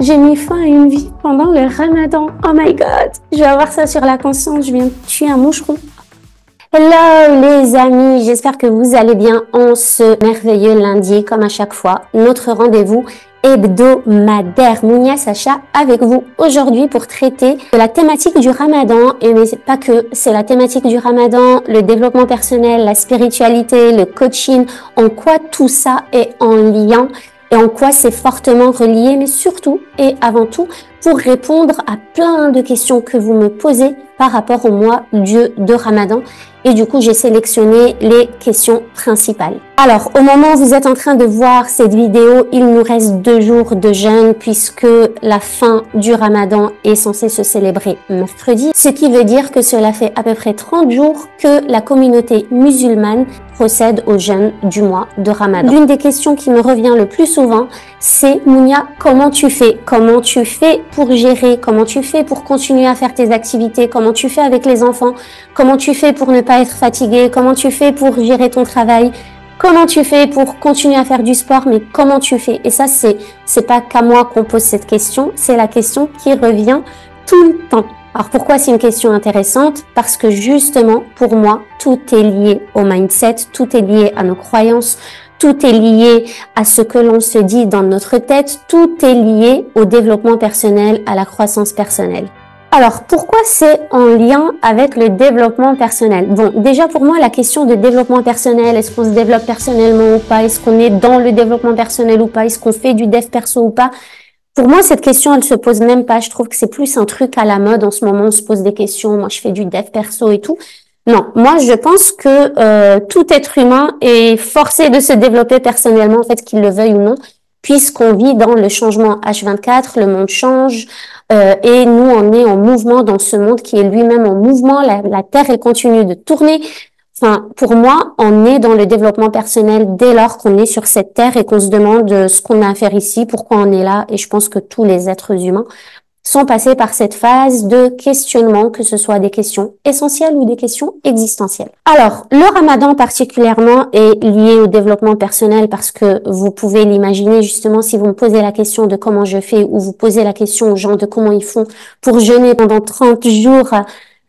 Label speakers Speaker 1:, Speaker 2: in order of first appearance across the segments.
Speaker 1: J'ai mis fin à une vie pendant le ramadan. Oh my god, je vais avoir ça sur la conscience, je viens de tuer un moucheron. Hello les amis, j'espère que vous allez bien en ce merveilleux lundi, comme à chaque fois. Notre rendez-vous hebdomadaire, Mounia Sacha avec vous aujourd'hui pour traiter de la thématique du ramadan. Et mais pas que, c'est la thématique du ramadan, le développement personnel, la spiritualité, le coaching, en quoi tout ça est en lien et en quoi c'est fortement relié, mais surtout et avant tout pour répondre à plein de questions que vous me posez par rapport au mois de Ramadan. Et du coup, j'ai sélectionné les questions principales. Alors, au moment où vous êtes en train de voir cette vidéo, il nous reste 2 jours de jeûne puisque la fin du Ramadan est censée se célébrer mercredi. Ce qui veut dire que cela fait à peu près 30 jours que la communauté musulmane procède au jeûne du mois de Ramadan. L'une des questions qui me revient le plus souvent, c'est Mounia, comment tu fais? Comment tu fais pour gérer? Comment tu fais pour continuer à faire tes activités? Comment tu fais avec les enfants? Comment tu fais pour ne pas être fatigué? Comment tu fais pour gérer ton travail? Comment tu fais pour continuer à faire du sport? Mais comment tu fais? Et ça, c'est pas qu'à moi qu'on pose cette question, c'est la question qui revient tout le temps. Alors pourquoi c'est une question intéressante? Parce que justement, pour moi, tout est lié au mindset, tout est lié à nos croyances, tout est lié à ce que l'on se dit dans notre tête, tout est lié au développement personnel, à la croissance personnelle. Alors, pourquoi c'est en lien avec le développement personnel? Bon, déjà pour moi, la question de développement personnel, est-ce qu'on se développe personnellement ou pas? Est-ce qu'on est dans le développement personnel ou pas? Est-ce qu'on fait du dev perso ou pas? Pour moi, cette question, elle se pose même pas. Je trouve que c'est plus un truc à la mode en ce moment. On se pose des questions. Moi, je fais du dev perso et tout. Non, moi, je pense que tout être humain est forcé de se développer personnellement, en fait, qu'il le veuille ou non, puisqu'on vit dans le changement H24, le monde change, et nous, on est en mouvement dans ce monde qui est lui-même en mouvement. La Terre, elle continue de tourner. Enfin, pour moi, on est dans le développement personnel dès lors qu'on est sur cette terre et qu'on se demande ce qu'on a à faire ici, pourquoi on est là. Et je pense que tous les êtres humains sont passés par cette phase de questionnement, que ce soit des questions essentielles ou des questions existentielles. Alors, le Ramadan particulièrement est lié au développement personnel parce que vous pouvez l'imaginer justement si vous me posez la question de comment je fais ou vous posez la question aux gens de comment ils font pour jeûner pendant 30 jours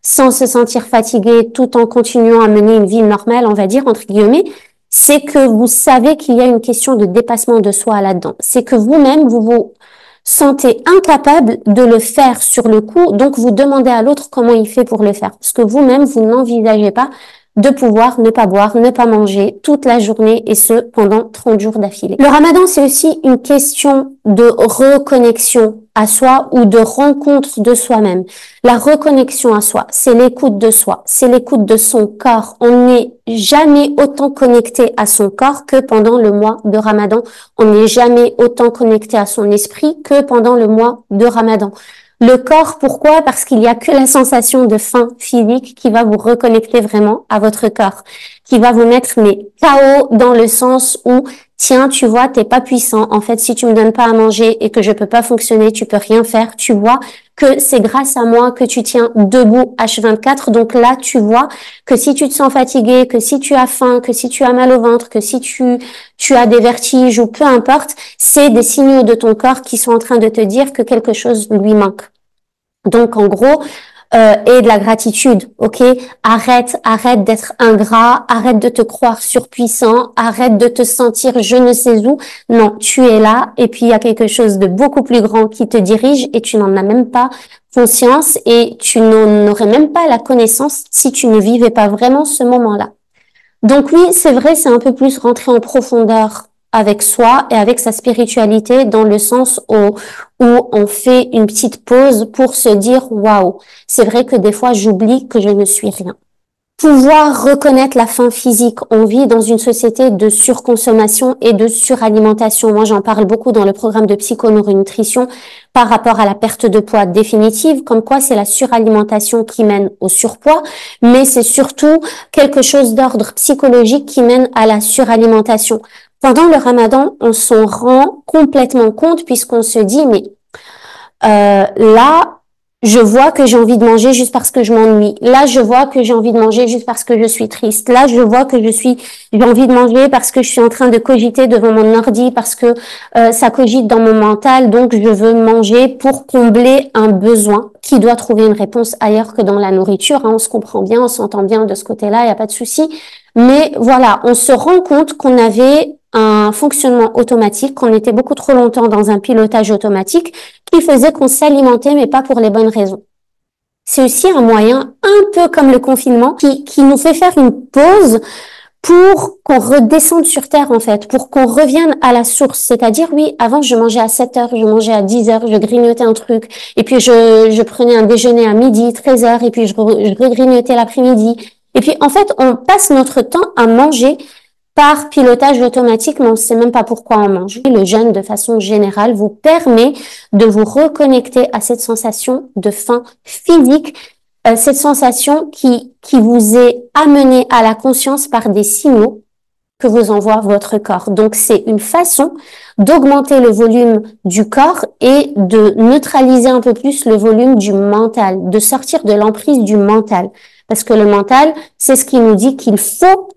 Speaker 1: sans se sentir fatigué tout en continuant à mener une vie normale, on va dire, entre guillemets, c'est que vous savez qu'il y a une question de dépassement de soi là-dedans. C'est que vous-même, vous vous sentez incapable de le faire sur le coup, donc vous demandez à l'autre comment il fait pour le faire. Parce que vous-même, vous n'envisagez pas de pouvoir ne pas boire, ne pas manger toute la journée et ce, pendant 30 jours d'affilée. Le Ramadan, c'est aussi une question de reconnexion à soi ou de rencontre de soi-même. La reconnexion à soi, c'est l'écoute de soi, c'est l'écoute de son corps. On n'est jamais autant connecté à son corps que pendant le mois de Ramadan. On n'est jamais autant connecté à son esprit que pendant le mois de Ramadan. Le corps, pourquoi? Parce qu'il n'y a que la sensation de faim physique qui va vous reconnecter vraiment à votre corps, qui va vous mettre mais KO dans le sens où tiens, tu vois, t'es pas puissant. En fait, si tu me donnes pas à manger et que je peux pas fonctionner, tu peux rien faire. Tu vois que c'est grâce à moi que tu tiens debout H24. Donc là, tu vois que si tu te sens fatigué, que si tu as faim, que si tu as mal au ventre, que si tu as des vertiges ou peu importe, c'est des signaux de ton corps qui sont en train de te dire que quelque chose lui manque. Donc, en gros, et de la gratitude, ok? Arrête d'être ingrat, arrête de te croire surpuissant, arrête de te sentir je ne sais où. Non, tu es là et puis il y a quelque chose de beaucoup plus grand qui te dirige et tu n'en as même pas conscience et tu n'en aurais même pas la connaissance si tu ne vivais pas vraiment ce moment-là. Donc oui, c'est vrai, c'est un peu plus rentrer en profondeur avec soi et avec sa spiritualité dans le sens où on fait une petite pause pour se dire waouh, c'est vrai que des fois j'oublie que je ne suis rien. Pouvoir reconnaître la faim physique. On vit dans une société de surconsommation et de suralimentation. Moi, j'en parle beaucoup dans le programme de psychoneuronutrition par rapport à la perte de poids définitive, comme quoi c'est la suralimentation qui mène au surpoids, mais c'est surtout quelque chose d'ordre psychologique qui mène à la suralimentation. Pendant le Ramadan, on s'en rend complètement compte puisqu'on se dit, mais là, Je vois que j'ai envie de manger juste parce que je m'ennuie. Là, je vois que j'ai envie de manger juste parce que je suis triste. Là, je vois que j'ai envie de manger parce que je suis en train de cogiter devant mon ordi, parce que ça cogite dans mon mental. Donc, je veux manger pour combler un besoin qui doit trouver une réponse ailleurs que dans la nourriture. Hein. On se comprend bien, on s'entend bien de ce côté-là, il n'y a pas de souci. Mais voilà, on se rend compte qu'on avait un fonctionnement automatique, qu'on était beaucoup trop longtemps dans un pilotage automatique qui faisait qu'on s'alimentait, mais pas pour les bonnes raisons. C'est aussi un moyen, un peu comme le confinement, qui nous fait faire une pause pour qu'on redescende sur terre, en fait, pour qu'on revienne à la source. C'est-à-dire, oui, avant, je mangeais à 7 heures, je mangeais à 10 heures, je grignotais un truc, et puis je prenais un déjeuner à midi, 13 heures, et puis je regrignotais l'après-midi. Et puis, en fait, on passe notre temps à manger par pilotage automatique, mais on ne sait même pas pourquoi on mange. Le jeûne, de façon générale, vous permet de vous reconnecter à cette sensation de faim physique, cette sensation qui vous est amenée à la conscience par des signaux que vous envoie votre corps. Donc, c'est une façon d'augmenter le volume du corps et de neutraliser un peu plus le volume du mental, de sortir de l'emprise du mental. Parce que le mental, c'est ce qui nous dit qu'il faut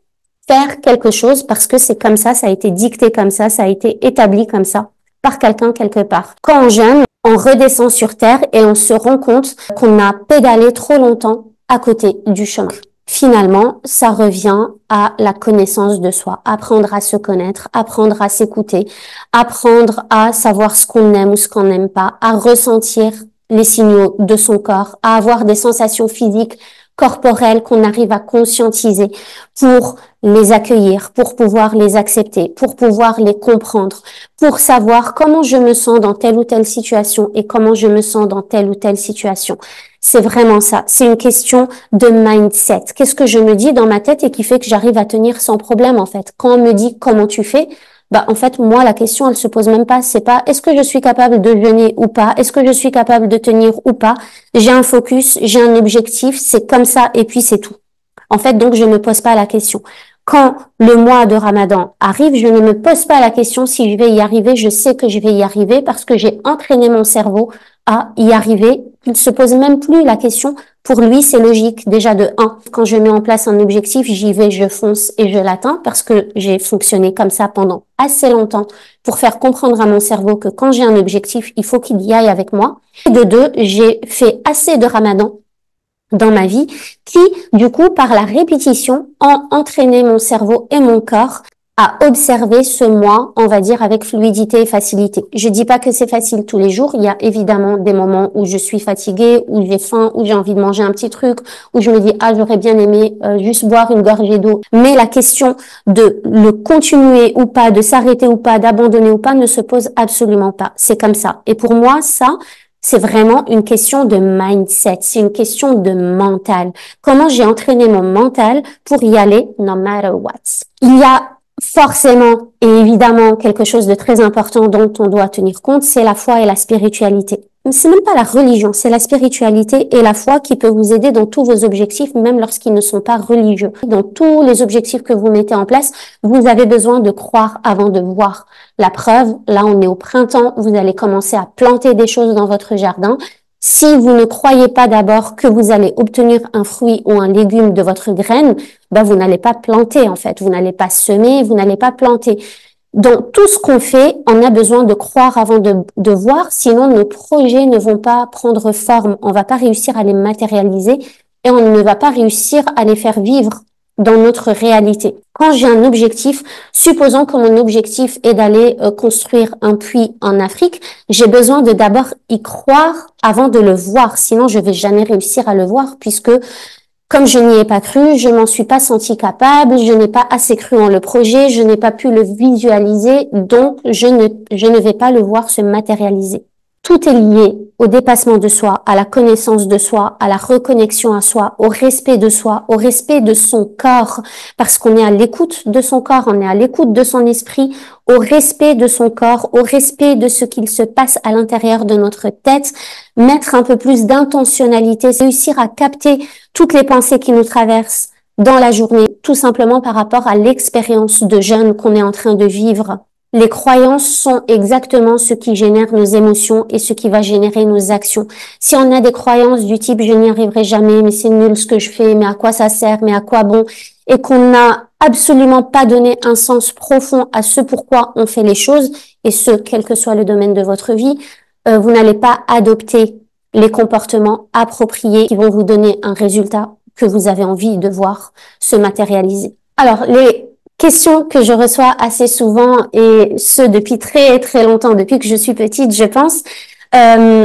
Speaker 1: faire quelque chose parce que c'est comme ça a été dicté comme ça a été établi comme ça par quelqu'un quelque part. Quand on jeûne, on redescend sur terre et on se rend compte qu'on a pédalé trop longtemps à côté du chemin. Finalement, ça revient à la connaissance de soi, apprendre à se connaître, apprendre à s'écouter, apprendre à savoir ce qu'on aime ou ce qu'on n'aime pas, à ressentir les signaux de son corps, à avoir des sensations physiques corporelles qu'on arrive à conscientiser pour les accueillir, pour pouvoir les accepter, pour pouvoir les comprendre, pour savoir comment je me sens dans telle ou telle situation et comment je me sens dans telle ou telle situation. C'est vraiment ça. C'est une question de mindset. Qu'est-ce que je me dis dans ma tête et qui fait que j'arrive à tenir sans problème, en fait? Quand on me dit comment tu fais, bah, en fait, moi, la question, elle se pose même pas. C'est pas, est-ce que je suis capable de jeûner ou pas? Est-ce que je suis capable de tenir ou pas? J'ai un focus, j'ai un objectif, c'est comme ça et puis c'est tout. En fait, donc, je ne me pose pas la question. Quand le mois de Ramadan arrive, je ne me pose pas la question si je vais y arriver. Je sais que je vais y arriver parce que j'ai entraîné mon cerveau à y arriver. Il ne se pose même plus la question. Pour lui, c'est logique. Déjà de un, quand je mets en place un objectif, j'y vais, je fonce et je l'atteins parce que j'ai fonctionné comme ça pendant assez longtemps pour faire comprendre à mon cerveau que quand j'ai un objectif, il faut qu'il y aille avec moi. Et de deux, j'ai fait assez de Ramadan dans ma vie qui, du coup, par la répétition, ont entraîné mon cerveau et mon corps à observer ce moi, on va dire, avec fluidité et facilité. Je dis pas que c'est facile tous les jours. Il y a évidemment des moments où je suis fatiguée, où j'ai faim, où j'ai envie de manger un petit truc, où je me dis, ah, j'aurais bien aimé juste boire une gorgée d'eau. Mais la question de le continuer ou pas, de s'arrêter ou pas, d'abandonner ou pas, ne se pose absolument pas. C'est comme ça. Et pour moi, ça, c'est vraiment une question de mindset, c'est une question de mental. Comment j'ai entraîné mon mental pour y aller no matter what. Il y a forcément et évidemment quelque chose de très important dont on doit tenir compte, c'est la foi et la spiritualité. C'est même pas la religion, c'est la spiritualité et la foi qui peut vous aider dans tous vos objectifs, même lorsqu'ils ne sont pas religieux. Dans tous les objectifs que vous mettez en place, vous avez besoin de croire avant de voir. La preuve, là on est au printemps, vous allez commencer à planter des choses dans votre jardin. Si vous ne croyez pas d'abord que vous allez obtenir un fruit ou un légume de votre graine, ben vous n'allez pas planter en fait, vous n'allez pas semer, vous n'allez pas planter. Donc tout ce qu'on fait, on a besoin de croire avant de voir, sinon nos projets ne vont pas prendre forme, on va pas réussir à les matérialiser et on ne va pas réussir à les faire vivre dans notre réalité. Quand j'ai un objectif, supposons que mon objectif est d'aller construire un puits en Afrique, j'ai besoin de d'abord y croire avant de le voir, sinon je vais jamais réussir à le voir puisque comme je n'y ai pas cru, je m'en suis pas senti capable, je n'ai pas assez cru en le projet, je n'ai pas pu le visualiser, donc je ne vais pas le voir se matérialiser. Tout est lié au dépassement de soi, à la connaissance de soi, à la reconnexion à soi, au respect de soi, au respect de son corps, parce qu'on est à l'écoute de son corps, on est à l'écoute de son esprit, au respect de son corps, au respect de ce qu'il se passe à l'intérieur de notre tête, mettre un peu plus d'intentionnalité, réussir à capter toutes les pensées qui nous traversent dans la journée, tout simplement par rapport à l'expérience de jeûne qu'on est en train de vivre. Les croyances sont exactement ce qui génère nos émotions et ce qui va générer nos actions. Si on a des croyances du type je n'y arriverai jamais, mais c'est nul ce que je fais, mais à quoi ça sert, mais à quoi bon, et qu'on n'a absolument pas donné un sens profond à ce pourquoi on fait les choses, et ce, quel que soit le domaine de votre vie, vous n'allez pas adopter les comportements appropriés qui vont vous donner un résultat que vous avez envie de voir se matérialiser. Alors, les question que je reçois assez souvent, et ce depuis très très longtemps, depuis que je suis petite, je pense,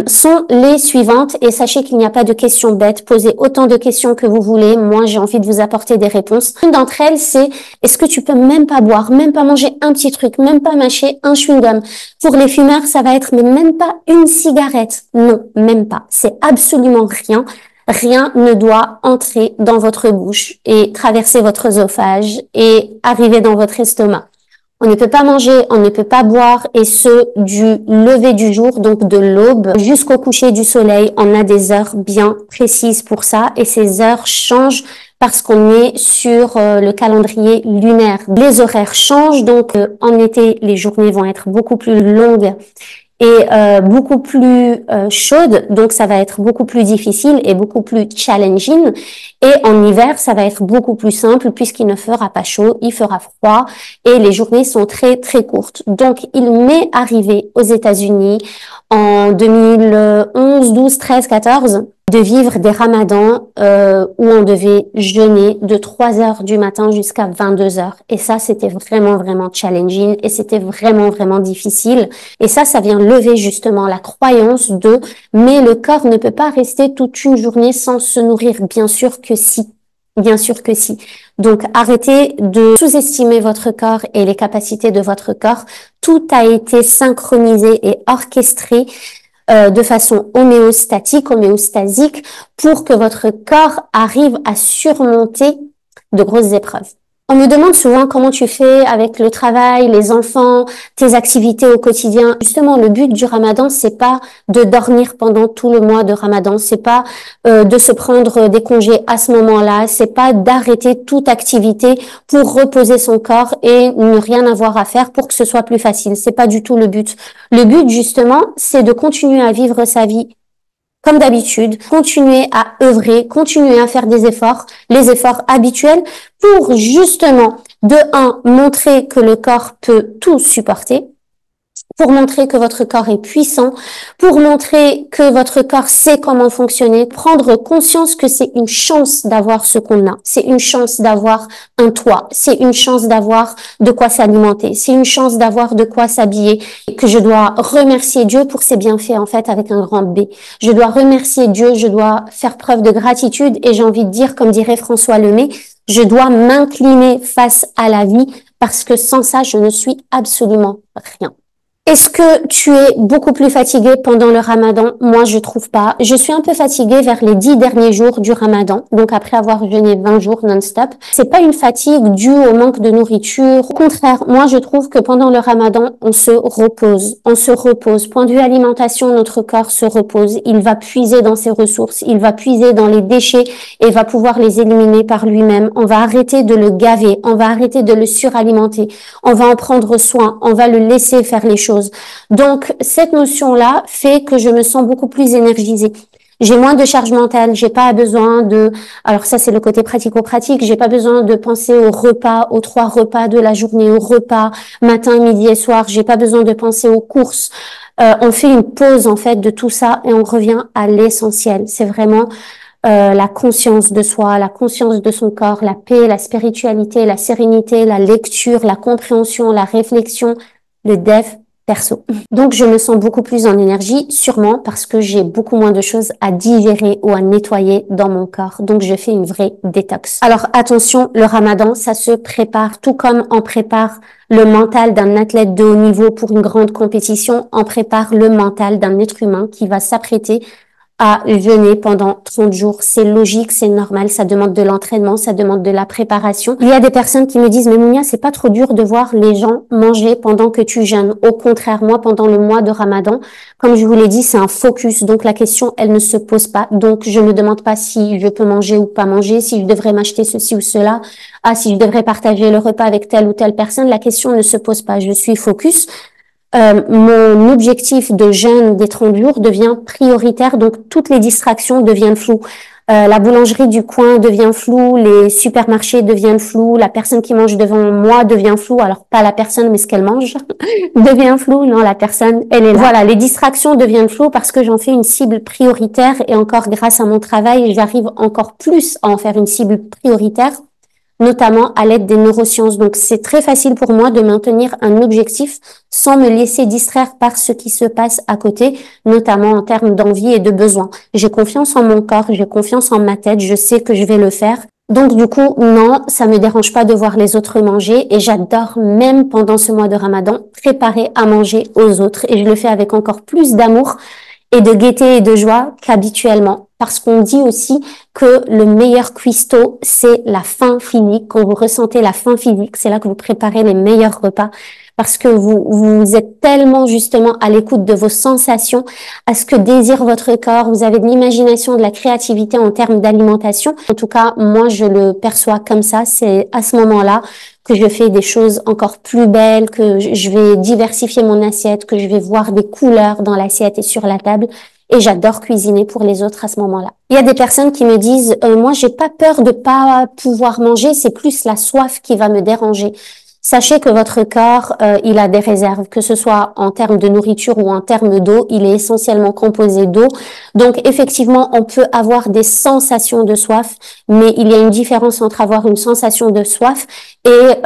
Speaker 1: sont les suivantes. Et sachez qu'il n'y a pas de questions bêtes. Posez autant de questions que vous voulez. Moi, j'ai envie de vous apporter des réponses. Une d'entre elles, c'est est-ce que tu peux même pas boire, même pas manger un petit truc, même pas mâcher un chewing-gum? Pour les fumeurs, ça va être mais même pas une cigarette. Non, même pas. C'est absolument rien. Rien ne doit entrer dans votre bouche et traverser votre œsophage et arriver dans votre estomac. On ne peut pas manger, on ne peut pas boire, et ce, du lever du jour, donc de l'aube, jusqu'au coucher du soleil. On a des heures bien précises pour ça, et ces heures changent parce qu'on est sur le calendrier lunaire. Les horaires changent, donc en été, les journées vont être beaucoup plus longues et beaucoup plus chaude, donc ça va être beaucoup plus difficile et beaucoup plus challenging. Et en hiver, ça va être beaucoup plus simple puisqu'il ne fera pas chaud, il fera froid et les journées sont très très courtes. Donc il m'est arrivé aux États-Unis en 2011, 12, 13, 14 de vivre des ramadans où on devait jeûner de 3 heures du matin jusqu'à 22 heures. Et ça, c'était vraiment, vraiment challenging et c'était vraiment, vraiment difficile. Et ça vient lever justement la croyance de mais le corps ne peut pas rester toute une journée sans se nourrir. Bien sûr que si. Bien sûr que si. Donc, arrêtez de sous-estimer votre corps et les capacités de votre corps. Tout a été synchronisé et orchestré de façon homéostasique pour que votre corps arrive à surmonter de grosses épreuves. On me demande souvent comment tu fais avec le travail, les enfants, tes activités au quotidien. Justement, le but du Ramadan, c'est pas de dormir pendant tout le mois de Ramadan, c'est pas de se prendre des congés à ce moment-là, c'est pas d'arrêter toute activité pour reposer son corps et ne rien avoir à faire pour que ce soit plus facile. C'est pas du tout le but. Le but, justement, c'est de continuer à vivre sa vie comme d'habitude, continuer à œuvrer, continuer à faire des efforts, les efforts habituels pour justement, de un, montrer que le corps peut tout supporter, pour montrer que votre corps est puissant, pour montrer que votre corps sait comment fonctionner, prendre conscience que c'est une chance d'avoir ce qu'on a, c'est une chance d'avoir un toit, c'est une chance d'avoir de quoi s'alimenter, c'est une chance d'avoir de quoi s'habiller, et que je dois remercier Dieu pour ses bienfaits en fait avec un grand B. Je dois remercier Dieu, je dois faire preuve de gratitude et j'ai envie de dire, comme dirait François Lemay, je dois m'incliner face à la vie parce que sans ça, je ne suis absolument rien. Est-ce que tu es beaucoup plus fatigué pendant le Ramadan? Moi, je trouve pas. Je suis un peu fatiguée vers les 10 derniers jours du Ramadan, donc après avoir jeûné 20 jours non-stop. C'est pas une fatigue due au manque de nourriture. Au contraire, moi, je trouve que pendant le Ramadan, on se repose. On se repose. Point de vue alimentation, notre corps se repose. Il va puiser dans ses ressources. Il va puiser dans les déchets et va pouvoir les éliminer par lui-même. On va arrêter de le gaver. On va arrêter de le suralimenter. On va en prendre soin. On va le laisser faire les choses. Donc, cette notion-là fait que je me sens beaucoup plus énergisée. J'ai moins de charge mentale, j'ai pas besoin de, alors ça c'est le côté pratico-pratique, j'ai pas besoin de penser aux repas, aux 3 repas de la journée, aux repas matin, midi et soir, j'ai pas besoin de penser aux courses. On fait une pause en fait de tout ça et on revient à l'essentiel. C'est vraiment la conscience de soi, la conscience de son corps, la paix, la spiritualité, la sérénité, la lecture, la compréhension, la réflexion, le dev perso. Donc, je me sens beaucoup plus en énergie, sûrement parce que j'ai beaucoup moins de choses à digérer ou à nettoyer dans mon corps. Donc, je fais une vraie détox. Alors, attention, le Ramadan, ça se prépare tout comme on prépare le mental d'un athlète de haut niveau pour une grande compétition. On prépare le mental d'un être humain qui va s'apprêter à jeûner pendant 30 jours. C'est logique, c'est normal, ça demande de l'entraînement, ça demande de la préparation. Il y a des personnes qui me disent, mais Mounia, c'est pas trop dur de voir les gens manger pendant que tu jeûnes. Au contraire, moi, pendant le mois de Ramadan, comme je vous l'ai dit, c'est un focus. Donc la question, elle ne se pose pas. Donc je ne me demande pas si je peux manger ou pas manger, si je devrais m'acheter ceci ou cela, si je devrais partager le repas avec telle ou telle personne. La question ne se pose pas. Je suis focus. Mon objectif de jeûne des 30 jours devient prioritaire, donc toutes les distractions deviennent floues. La boulangerie du coin devient floue, les supermarchés deviennent flous, la personne qui mange devant moi devient floue, alors pas la personne mais ce qu'elle mange devient flou, non la personne elle est là. Voilà, les distractions deviennent floues parce que j'en fais une cible prioritaire et encore grâce à mon travail, j'arrive encore plus à en faire une cible prioritaire, notamment à l'aide des neurosciences. Donc, c'est très facile pour moi de maintenir un objectif sans me laisser distraire par ce qui se passe à côté, notamment en termes d'envie et de besoin. J'ai confiance en mon corps, j'ai confiance en ma tête, je sais que je vais le faire. Donc, du coup, non, ça me dérange pas de voir les autres manger et j'adore même pendant ce mois de Ramadan préparer à manger aux autres et je le fais avec encore plus d'amour et de gaieté et de joie qu'habituellement. Parce qu'on dit aussi que le meilleur cuistot, c'est la faim physique. Quand vous ressentez la faim physique, c'est là que vous préparez les meilleurs repas. Parce que vous êtes tellement justement à l'écoute de vos sensations, à ce que désire votre corps. Vous avez de l'imagination, de la créativité en termes d'alimentation. En tout cas, moi, je le perçois comme ça. C'est à ce moment-là que je fais des choses encore plus belles, que je vais diversifier mon assiette, que je vais voir des couleurs dans l'assiette et sur la table. Et j'adore cuisiner pour les autres à ce moment-là. Il y a des personnes qui me disent, moi, j'ai pas peur de pas pouvoir manger, c'est plus la soif qui va me déranger. Sachez que votre corps, il a des réserves, que ce soit en termes de nourriture ou en termes d'eau, il est essentiellement composé d'eau. Donc, effectivement, on peut avoir des sensations de soif, mais il y a une différence entre avoir une sensation de soif et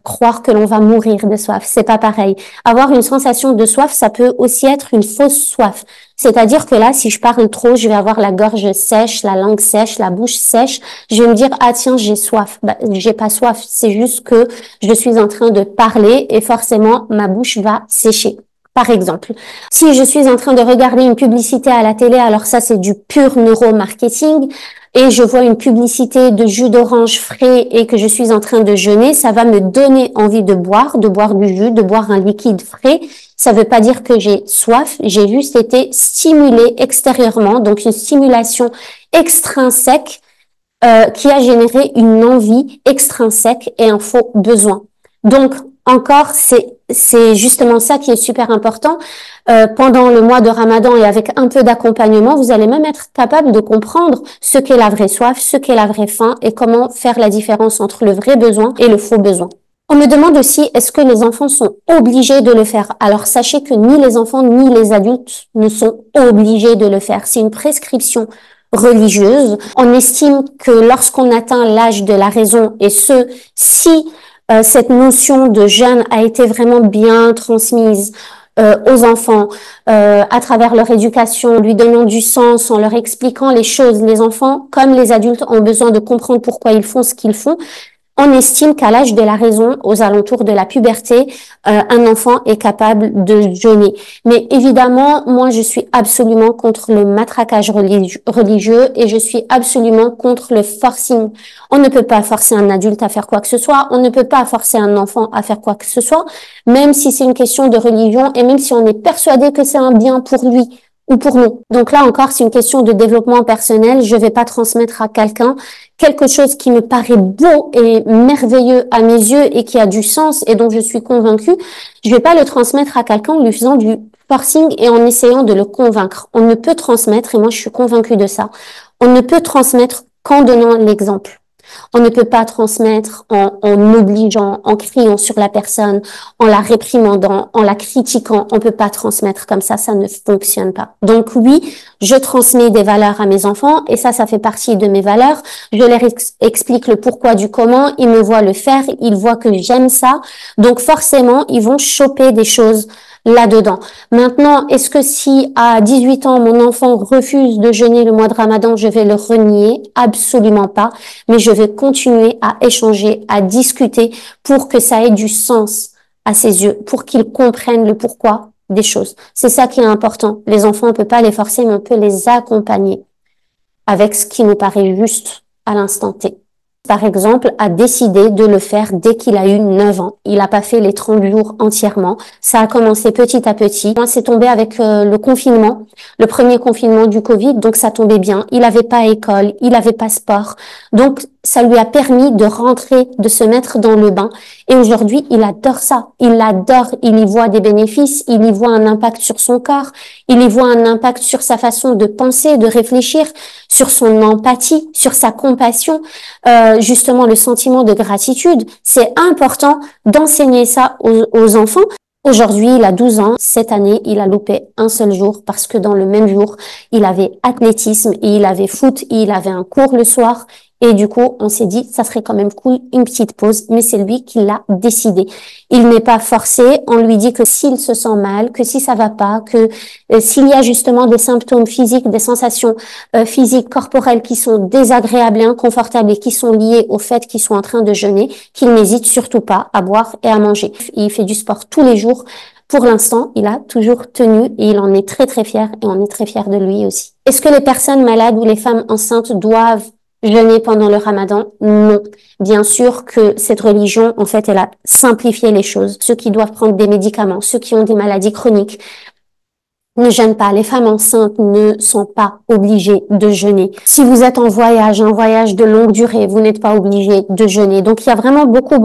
Speaker 1: croire que l'on va mourir de soif. C'est pas pareil. Avoir une sensation de soif, ça peut aussi être une fausse soif. C'est-à-dire que là, si je parle trop, je vais avoir la gorge sèche, la langue sèche, la bouche sèche. Je vais me dire, ah tiens, j'ai soif. Bah, j'ai pas soif. C'est juste que je suis en train de parler et forcément, ma bouche va sécher. Par exemple, si je suis en train de regarder une publicité à la télé, alors ça, c'est du pur neuromarketing, et je vois une publicité de jus d'orange frais et que je suis en train de jeûner, ça va me donner envie de boire du jus, de boire un liquide frais. Ça veut pas dire que j'ai soif, j'ai juste été stimulée extérieurement, donc une stimulation extrinsèque qui a généré une envie extrinsèque et un faux besoin. Donc, encore, c'est justement ça qui est super important. Pendant le mois de Ramadan et avec un peu d'accompagnement, vous allez même être capable de comprendre ce qu'est la vraie soif, ce qu'est la vraie faim et comment faire la différence entre le vrai besoin et le faux besoin. On me demande aussi, est-ce que les enfants sont obligés de le faire? Alors, sachez que ni les enfants ni les adultes ne sont obligés de le faire. C'est une prescription religieuse. On estime que lorsqu'on atteint l'âge de la raison, et ce, si cette notion de jeûne a été vraiment bien transmise aux enfants à travers leur éducation, lui donnant du sens, en leur expliquant les choses, les enfants, comme les adultes, ont besoin de comprendre pourquoi ils font ce qu'ils font. On estime qu'à l'âge de la raison, aux alentours de la puberté, un enfant est capable de jeûner. Mais évidemment, moi, je suis absolument contre le matraquage religieux et je suis absolument contre le forcing. On ne peut pas forcer un adulte à faire quoi que ce soit. On ne peut pas forcer un enfant à faire quoi que ce soit, même si c'est une question de religion et même si on est persuadé que c'est un bien pour lui ou pour nous. Donc là encore, c'est une question de développement personnel. Je vais pas transmettre à quelqu'un quelque chose qui me paraît beau et merveilleux à mes yeux et qui a du sens et dont je suis convaincue. Je vais pas le transmettre à quelqu'un en lui faisant du forcing et en essayant de le convaincre. On ne peut transmettre, et moi je suis convaincue de ça, on ne peut transmettre qu'en donnant l'exemple. On ne peut pas transmettre en obligeant, en criant sur la personne, en la réprimandant, en la critiquant. On peut pas transmettre comme ça ne fonctionne pas. Donc oui, je transmets des valeurs à mes enfants et ça fait partie de mes valeurs. Je leur explique le pourquoi du comment, ils me voient le faire, ils voient que j'aime ça. Donc forcément, ils vont choper des choses là-dedans. Maintenant, est-ce que si à 18 ans, mon enfant refuse de jeûner le mois de Ramadan, je vais le renier? Absolument pas. Mais je vais continuer à échanger, à discuter pour que ça ait du sens à ses yeux, pour qu'il comprenne le pourquoi des choses. C'est ça qui est important. Les enfants, on peut pas les forcer, mais on peut les accompagner avec ce qui nous paraît juste à l'instant T. Par exemple, a décidé de le faire dès qu'il a eu 9 ans. Il n'a pas fait les 30 jours entièrement. Ça a commencé petit à petit. Moi, c'est tombé avec le confinement, le premier confinement du Covid, donc ça tombait bien. Il n'avait pas école, il n'avait pas sport. Donc, ça lui a permis de rentrer, de se mettre dans le bain. Et aujourd'hui, il adore ça. Il l'adore. Il y voit des bénéfices. Il y voit un impact sur son corps. Il y voit un impact sur sa façon de penser, de réfléchir, sur son empathie, sur sa compassion, justement le sentiment de gratitude. C'est important d'enseigner ça aux enfants. Aujourd'hui, il a 12 ans. Cette année, il a loupé un seul jour parce que dans le même jour, il avait athlétisme et il avait foot et il avait un cours le soir. Et du coup, on s'est dit, ça serait quand même cool une petite pause, mais c'est lui qui l'a décidé. Il n'est pas forcé. On lui dit que s'il se sent mal, que si ça va pas, que s'il y a justement des symptômes physiques, des sensations physiques, corporelles qui sont désagréables et inconfortables et qui sont liées au fait qu'ils sont en train de jeûner, qu'il n'hésite surtout pas à boire et à manger. Il fait du sport tous les jours. Pour l'instant, il a toujours tenu et il en est très très fier et on est très fier de lui aussi. Est-ce que les personnes malades ou les femmes enceintes doivent jeûner pendant le Ramadan? Non. Bien sûr que cette religion, en fait, elle a simplifié les choses. Ceux qui doivent prendre des médicaments, ceux qui ont des maladies chroniques, ne jeûnent pas. Les femmes enceintes ne sont pas obligées de jeûner. Si vous êtes en voyage, un voyage de longue durée, vous n'êtes pas obligé de jeûner. Donc, il y a vraiment beaucoup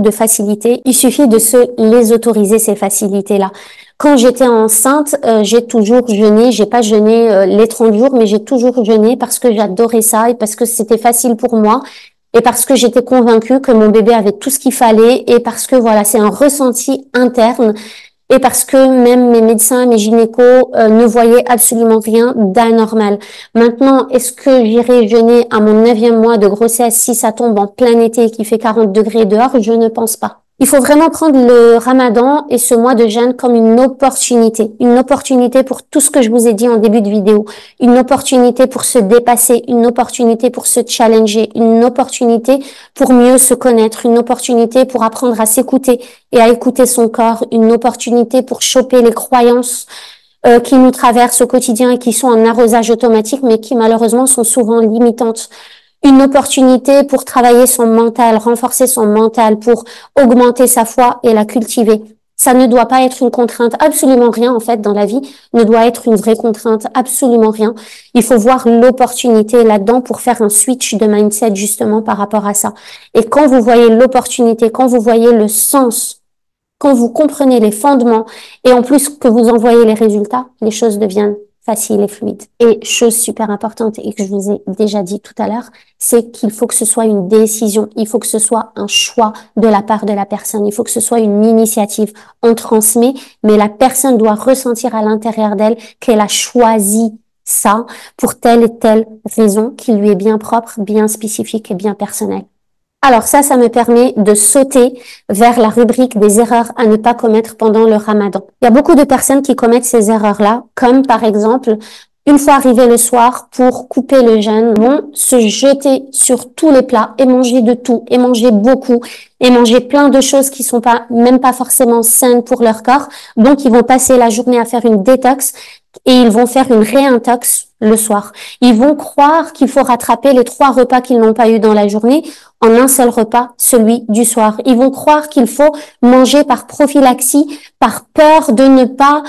Speaker 1: de facilités. Il suffit de se les autoriser, ces facilités-là. Quand j'étais enceinte, j'ai toujours jeûné. J'ai pas jeûné les 30 jours, mais j'ai toujours jeûné parce que j'adorais ça et parce que c'était facile pour moi. Et parce que j'étais convaincue que mon bébé avait tout ce qu'il fallait et parce que voilà, c'est un ressenti interne. Et parce que même mes médecins, mes gynécos ne voyaient absolument rien d'anormal. Maintenant, est-ce que j'irai jeûner à mon 9e mois de grossesse si ça tombe en plein été et qu'il fait 40 degrés dehors? Je ne pense pas. Il faut vraiment prendre le Ramadan et ce mois de jeûne comme une opportunité pour tout ce que je vous ai dit en début de vidéo, une opportunité pour se dépasser, une opportunité pour se challenger, une opportunité pour mieux se connaître, une opportunité pour apprendre à s'écouter et à écouter son corps, une opportunité pour choper les croyances qui nous traversent au quotidien et qui sont en arrosage automatique, mais qui malheureusement sont souvent limitantes. Une opportunité pour travailler son mental, renforcer son mental, pour augmenter sa foi et la cultiver. Ça ne doit pas être une contrainte, absolument rien en fait dans la vie ne doit être une vraie contrainte, absolument rien. Il faut voir l'opportunité là-dedans pour faire un switch de mindset justement par rapport à ça. Et quand vous voyez l'opportunité, quand vous voyez le sens, quand vous comprenez les fondements et en plus que vous en voyez les résultats, les choses deviennent facile et fluide. Et chose super importante et que je vous ai déjà dit tout à l'heure, c'est qu'il faut que ce soit une décision, il faut que ce soit un choix de la part de la personne, il faut que ce soit une initiative. On transmet, mais la personne doit ressentir à l'intérieur d'elle qu'elle a choisi ça pour telle et telle raison qui lui est bien propre, bien spécifique et bien personnelle. Alors ça me permet de sauter vers la rubrique des erreurs à ne pas commettre pendant le Ramadan. Il y a beaucoup de personnes qui commettent ces erreurs-là, comme par exemple, une fois arrivé le soir, pour couper le jeûne, vont se jeter sur tous les plats et manger de tout, et manger beaucoup, et manger plein de choses qui sont même pas forcément saines pour leur corps. Donc, ils vont passer la journée à faire une détox et ils vont faire une réintox le soir. Ils vont croire qu'il faut rattraper les 3 repas qu'ils n'ont pas eu dans la journée en un seul repas, celui du soir. Ils vont croire qu'il faut manger par prophylaxie, par peur de ne pas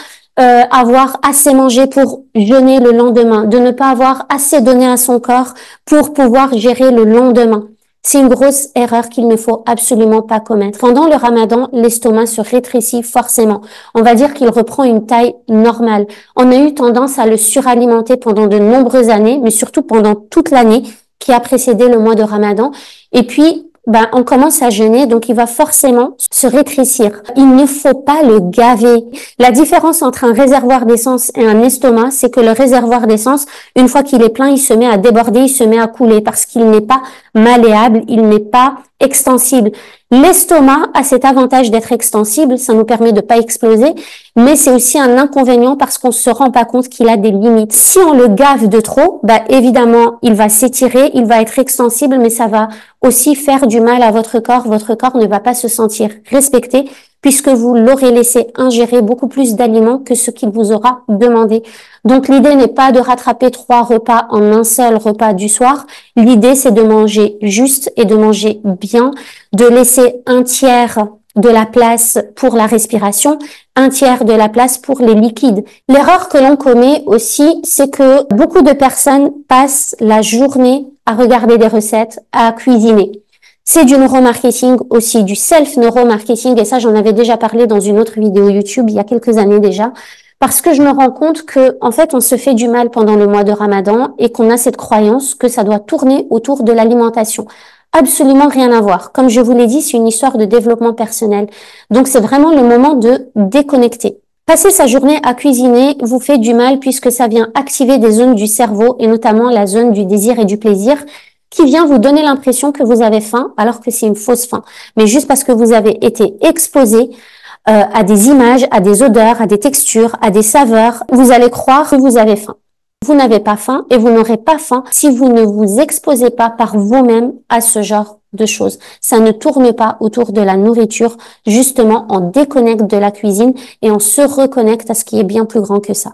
Speaker 1: avoir assez mangé pour jeûner le lendemain, de ne pas avoir assez donné à son corps pour pouvoir gérer le lendemain. C'est une grosse erreur qu'il ne faut absolument pas commettre. Pendant le Ramadan, l'estomac se rétrécit forcément. On va dire qu'il reprend une taille normale. On a eu tendance à le suralimenter pendant de nombreuses années, mais surtout pendant toute l'année qui a précédé le mois de Ramadan. Et puis, on commence à jeûner, donc il va forcément se rétrécir. Il ne faut pas le gaver. La différence entre un réservoir d'essence et un estomac, c'est que le réservoir d'essence, une fois qu'il est plein, il se met à déborder, il se met à couler parce qu'il n'est pas malléable, il n'est pas extensible. L'estomac a cet avantage d'être extensible, ça nous permet de pas exploser, mais c'est aussi un inconvénient parce qu'on se rend pas compte qu'il a des limites. Si on le gave de trop, évidemment, il va s'étirer, il va être extensible, mais ça va aussi faire du mal à votre corps ne va pas se sentir respecté puisque vous l'aurez laissé ingérer beaucoup plus d'aliments que ce qu'il vous aura demandé. Donc l'idée n'est pas de rattraper 3 repas en un seul repas du soir. L'idée, c'est de manger juste et de manger bien, de laisser un tiers de la place pour la respiration, un tiers de la place pour les liquides. L'erreur que l'on commet aussi, c'est que beaucoup de personnes passent la journée à regarder des recettes, à cuisiner. C'est du neuromarketing aussi, du self-neuromarketing, et ça j'en avais déjà parlé dans une autre vidéo YouTube il y a quelques années déjà, parce que je me rends compte que en fait on se fait du mal pendant le mois de Ramadan et qu'on a cette croyance que ça doit tourner autour de l'alimentation. Absolument rien à voir. Comme je vous l'ai dit, c'est une histoire de développement personnel. Donc c'est vraiment le moment de déconnecter. Passer sa journée à cuisiner vous fait du mal puisque ça vient activer des zones du cerveau et notamment la zone du désir et du plaisir qui vient vous donner l'impression que vous avez faim alors que c'est une fausse faim. Mais juste parce que vous avez été exposé à des images, à des odeurs, à des textures, à des saveurs, vous allez croire que vous avez faim. Vous n'avez pas faim et vous n'aurez pas faim si vous ne vous exposez pas par vous-même à ce genre de choses. Ça ne tourne pas autour de la nourriture, justement, on déconnecte de la cuisine et on se reconnecte à ce qui est bien plus grand que ça.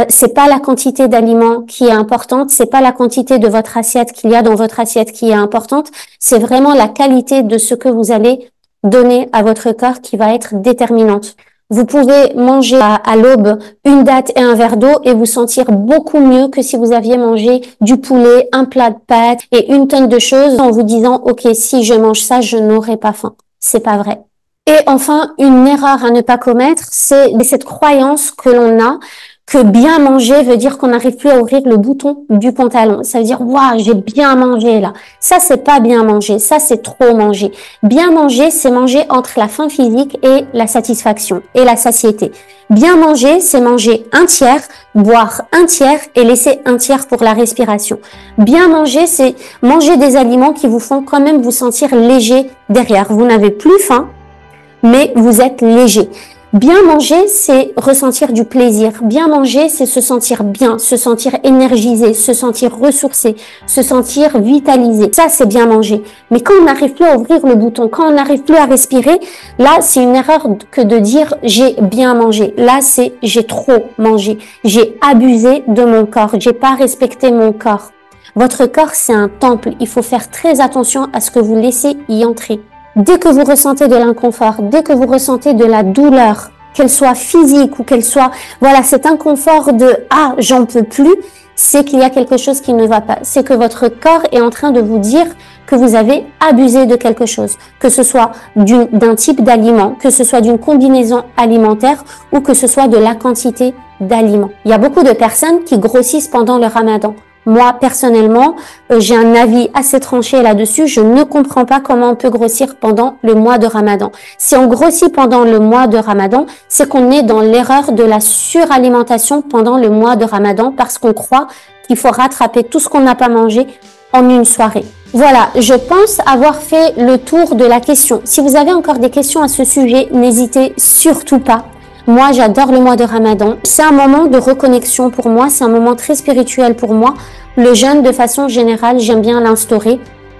Speaker 1: C'est pas la quantité d'aliments qui est importante, c'est pas la quantité de votre assiette qu'il y a dans votre assiette qui est importante, c'est vraiment la qualité de ce que vous allez donner à votre corps qui va être déterminante. Vous pouvez manger à l'aube une date et un verre d'eau et vous sentir beaucoup mieux que si vous aviez mangé du poulet, un plat de pâtes et une tonne de choses en vous disant « Ok, si je mange ça, je n'aurai pas faim ». C'est pas vrai. Et enfin, une erreur à ne pas commettre, c'est cette croyance que l'on a que bien manger veut dire qu'on n'arrive plus à ouvrir le bouton du pantalon. Ça veut dire, waouh, j'ai bien mangé là. Ça, c'est pas bien manger. Ça, c'est trop manger. Bien manger, c'est manger entre la faim physique et la satisfaction et la satiété. Bien manger, c'est manger un tiers, boire un tiers et laisser un tiers pour la respiration. Bien manger, c'est manger des aliments qui vous font quand même vous sentir léger derrière. Vous n'avez plus faim, mais vous êtes léger. Bien manger, c'est ressentir du plaisir. Bien manger, c'est se sentir bien, se sentir énergisé, se sentir ressourcé, se sentir vitalisé. Ça, c'est bien manger. Mais quand on n'arrive plus à ouvrir le bouton, quand on n'arrive plus à respirer, là, c'est une erreur que de dire j'ai bien mangé. Là, c'est j'ai trop mangé. J'ai abusé de mon corps. J'ai pas respecté mon corps. Votre corps, c'est un temple. Il faut faire très attention à ce que vous laissez y entrer. Dès que vous ressentez de l'inconfort, dès que vous ressentez de la douleur, qu'elle soit physique ou qu'elle soit, voilà, cet inconfort de « ah, j'en peux plus », c'est qu'il y a quelque chose qui ne va pas. C'est que votre corps est en train de vous dire que vous avez abusé de quelque chose, que ce soit d'un type d'aliment, que ce soit d'une combinaison alimentaire ou que ce soit de la quantité d'aliments. Il y a beaucoup de personnes qui grossissent pendant le Ramadan. Moi, personnellement, j'ai un avis assez tranché là-dessus. Je ne comprends pas comment on peut grossir pendant le mois de Ramadan. Si on grossit pendant le mois de Ramadan, c'est qu'on est dans l'erreur de la suralimentation pendant le mois de Ramadan parce qu'on croit qu'il faut rattraper tout ce qu'on n'a pas mangé en une soirée. Voilà, je pense avoir fait le tour de la question. Si vous avez encore des questions à ce sujet, n'hésitez surtout pas. Moi, j'adore le mois de Ramadan. C'est un moment de reconnexion pour moi. C'est un moment très spirituel pour moi. Le jeûne, de façon générale, j'aime bien l'instaurer.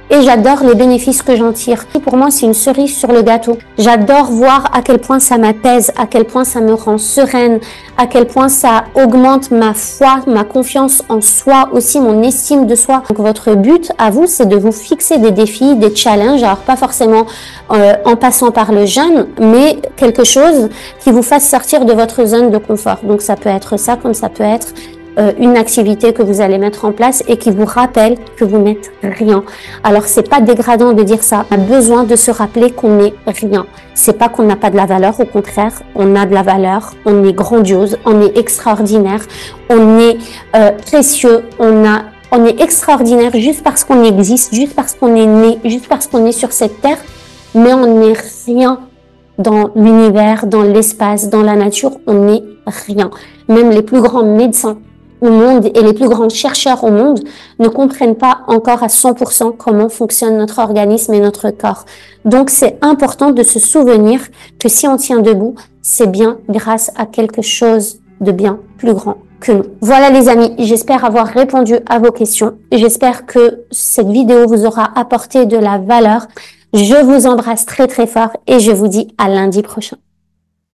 Speaker 1: Et j'adore les bénéfices que j'en tire. Pour moi, c'est une cerise sur le gâteau. J'adore voir à quel point ça m'apaise, à quel point ça me rend sereine, à quel point ça augmente ma foi, ma confiance en soi, aussi mon estime de soi. Donc votre but à vous, c'est de vous fixer des défis, des challenges, alors pas forcément en passant par le jeûne, mais quelque chose qui vous fasse sortir de votre zone de confort. Donc ça peut être ça, comme ça peut être une activité que vous allez mettre en place et qui vous rappelle que vous n'êtes rien. Alors c'est pas dégradant de dire ça. On a besoin de se rappeler qu'on n'est rien. C'est pas qu'on n'a pas de la valeur, au contraire, on a de la valeur, on est grandiose, on est extraordinaire, on est précieux, on est extraordinaire juste parce qu'on existe, juste parce qu'on est né, juste parce qu'on est sur cette terre, mais on n'est rien dans l'univers, dans l'espace, dans la nature, on n'est rien. Même les plus grands médecins au monde et les plus grands chercheurs au monde ne comprennent pas encore à 100% comment fonctionne notre organisme et notre corps. Donc c'est important de se souvenir que si on tient debout, c'est bien grâce à quelque chose de bien plus grand que nous. Voilà les amis, j'espère avoir répondu à vos questions. J'espère que cette vidéo vous aura apporté de la valeur. Je vous embrasse très très fort et je vous dis à lundi prochain.